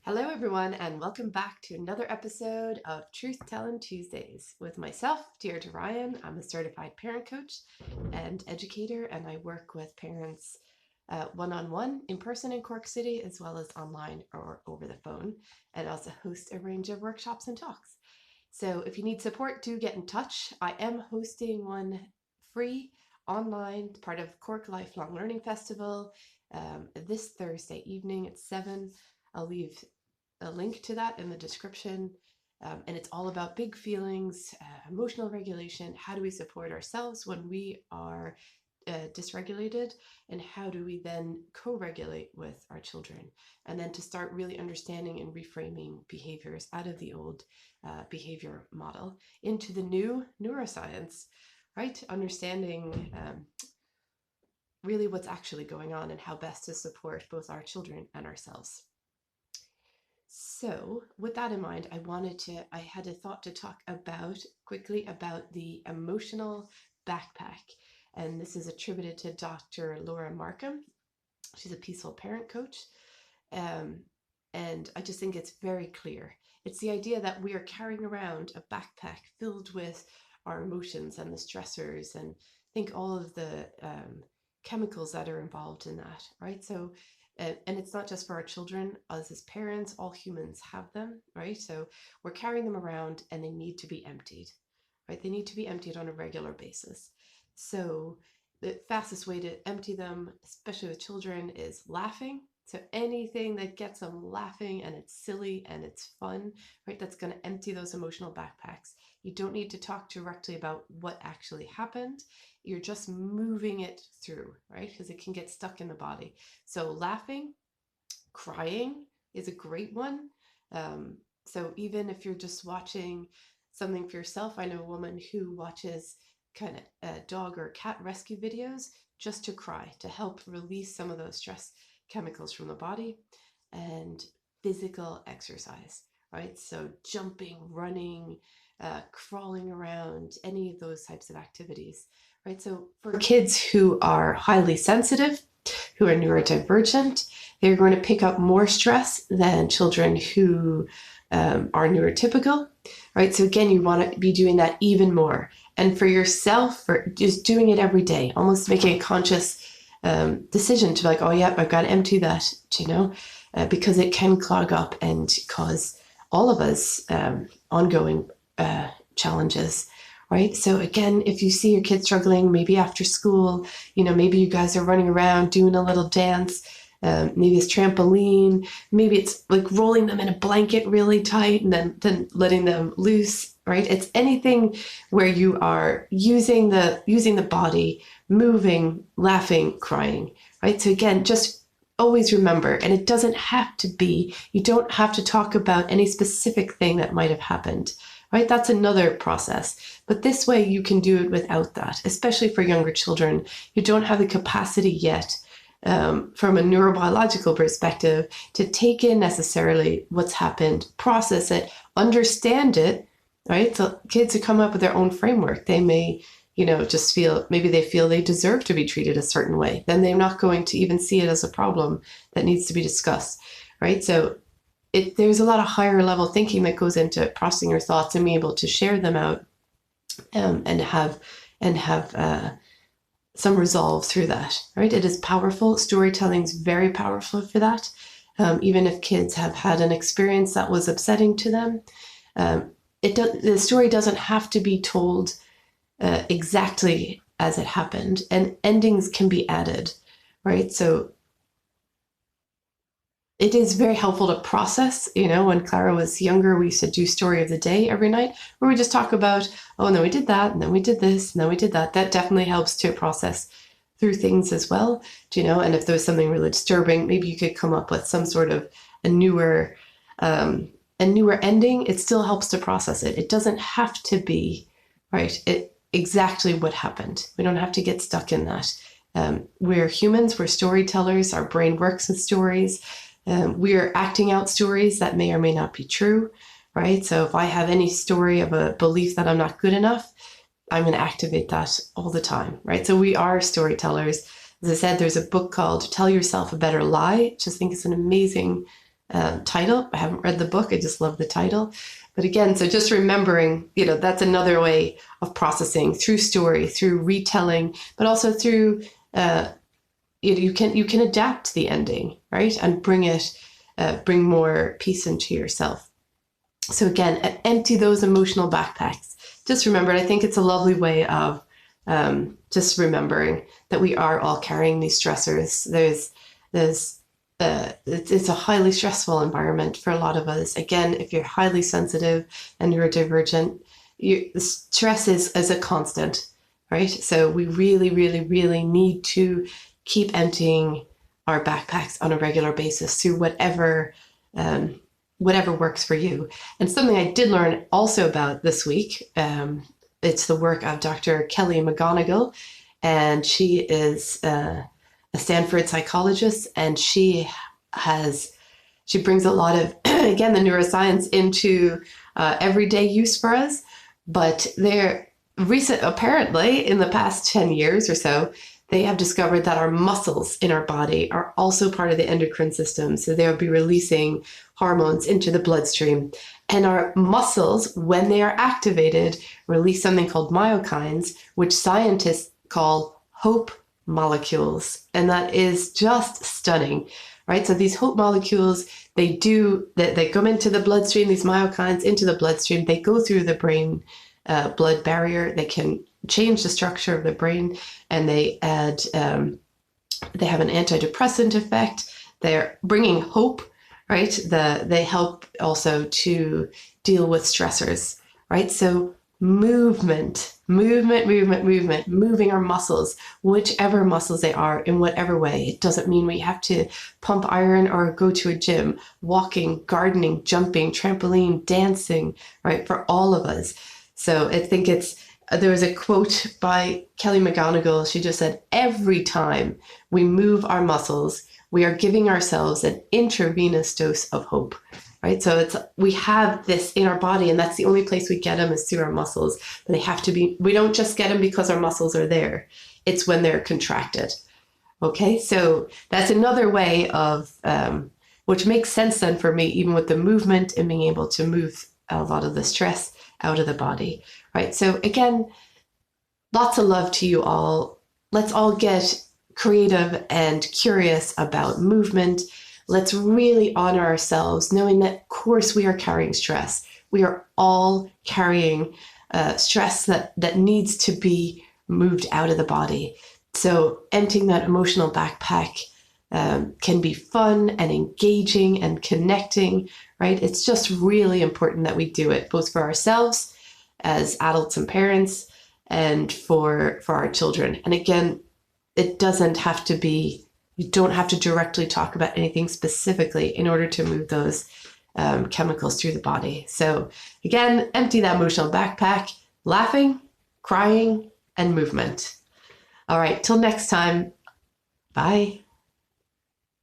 Hello, everyone, and welcome back to another episode of Truth Tellin Tuesdays with myself, Deirdre Ryan. I'm a certified parent coach and educator, and I work with parents one-on-one in person in Cork City, as well as online or over the phone, and also host a range of workshops and talks. So if you need support, do get in touch. I am hosting one free online, part of Cork Lifelong Learning Festival, this Thursday evening at 7. I'll leave a link to that in the description. And it's all about big feelings, emotional regulation. How do we support ourselves when we are dysregulated? And how do we then co-regulate with our children? And then to start really understanding and reframing behaviors out of the old behavior model into the new neuroscience, right? Understanding really what's actually going on and how best to support both our children and ourselves. So with that in mind, I had a thought to talk quickly about the emotional backpack. And this is attributed to Dr. Laura Markham. She's a peaceful parent coach. And I just think it's very clear. It's the idea that we are carrying around a backpack filled with our emotions and the stressors, and think all of the chemicals that are involved in that, right? So and it's not just for our children. Us as parents, all humans have them, right? So we're carrying them around and they need to be emptied, right? They need to be emptied on a regular basis. So the fastest way to empty them, especially with children, is laughing. So anything that gets them laughing and it's silly and it's fun, right? That's going to empty those emotional backpacks. You don't need to talk directly about what actually happened. You're just moving it through, right? Because it can get stuck in the body. So laughing, crying is a great one. So even if you're just watching something for yourself, I know a woman who watches kind of dog or cat rescue videos just to cry, to help release some of those stress chemicals from the body. And physical exercise, right? So jumping, running, crawling around, any of those types of activities, right? So for kids who are highly sensitive, who are neurodivergent, they're going to pick up more stress than children who are neurotypical, right? So again, you want to be doing that even more. And for yourself, for just doing it every day, almost making a conscious decision to be like, oh yeah, I've got to empty that, because it can clog up and cause all of us ongoing challenges, right? So again, if you see your kid struggling, maybe after school, maybe you guys are running around doing a little dance, maybe it's trampoline, maybe it's like rolling them in a blanket really tight and then letting them loose, right? It's anything where you are using the body, moving, laughing, crying, right? So again, just always remember, and it doesn't have to be, you don't have to talk about any specific thing that might have happened, right? That's another process. But this way you can do it without that, especially for younger children. You don't have the capacity yet from a neurobiological perspective to take in necessarily what's happened, process it, understand it, right? So kids who come up with their own framework, they may, just feel they deserve to be treated a certain way. Then they're not going to even see it as a problem that needs to be discussed, right? So there's a lot of higher level thinking that goes into processing your thoughts and being able to share them out and have some resolve through that, right? It is powerful. Storytelling is very powerful for that. Even if kids have had an experience that was upsetting to them, the story doesn't have to be told exactly as it happened, and endings can be added, right? So it is very helpful to process. When Clara was younger, we used to do story of the day every night, where we just talk about, oh, and then we did that, and then we did this, and then we did that. That definitely helps to process through things as well, and if there was something really disturbing, maybe you could come up with some sort of a newer ending. It still helps to process it. It doesn't have to be, right, exactly what happened. We don't have to get stuck in that. We're humans, we're storytellers, our brain works with stories. We're acting out stories that may or may not be true, right? So if I have any story of a belief that I'm not good enough, I'm going to activate that all the time, right? So we are storytellers. As I said, there's a book called Tell Yourself a Better Lie, which I think is an amazing title. I haven't read the book. I just love the title. But again, so just remembering, that's another way of processing through story, through retelling, but also through you can adapt the ending, right, and bring more peace into yourself. So again, empty those emotional backpacks. Just remember, I think it's a lovely way of just remembering that we are all carrying these stressors. It's a highly stressful environment for a lot of us. Again, if you're highly sensitive and neurodivergent, stress is a constant, right? So we really, really, really need to keep emptying our backpacks on a regular basis through whatever works for you. And something I did learn also about this week, it's the work of Dr. Kelly McGonigal, and she is a Stanford psychologist, and she brings a lot of, again, the neuroscience into everyday use for us. But apparently in the past 10 years or so, they have discovered that our muscles in our body are also part of the endocrine system. So they'll be releasing hormones into the bloodstream. And our muscles, when they are activated, release something called myokines, which scientists call hope molecules. And that is just stunning, right? So these hope molecules, they come into the bloodstream, these myokines into the bloodstream, they go through the brain blood barrier, they can change the structure of the brain, and they have an antidepressant effect. They're bringing hope, right? They help also to deal with stressors, right? So movement, moving our muscles, whichever muscles they are, in whatever way. It doesn't mean we have to pump iron or go to a gym. Walking, gardening, jumping, trampoline, dancing, right? For all of us. So I think there was a quote by Kelly McGonigal. She just said, every time we move our muscles, we are giving ourselves an intravenous dose of hope, right? So we have this in our body, and that's the only place we get them is through our muscles. But we don't just get them because our muscles are there. It's when they're contracted. Okay, so that's another way of, which makes sense then for me, even with the movement and being able to move a lot of the stress out of the body, right? So again, lots of love to you all. Let's all get creative and curious about movement. Let's really honor ourselves, knowing that, of course, we are carrying stress. We are all carrying stress that needs to be moved out of the body. So emptying that emotional backpack can be fun and engaging and connecting, right? It's just really important that we do it, both for ourselves as adults and parents, and for our children. And again, it doesn't have to be, you don't have to directly talk about anything specifically in order to move those chemicals through the body. So again, empty that emotional backpack, laughing, crying, and movement. All right, till next time, bye.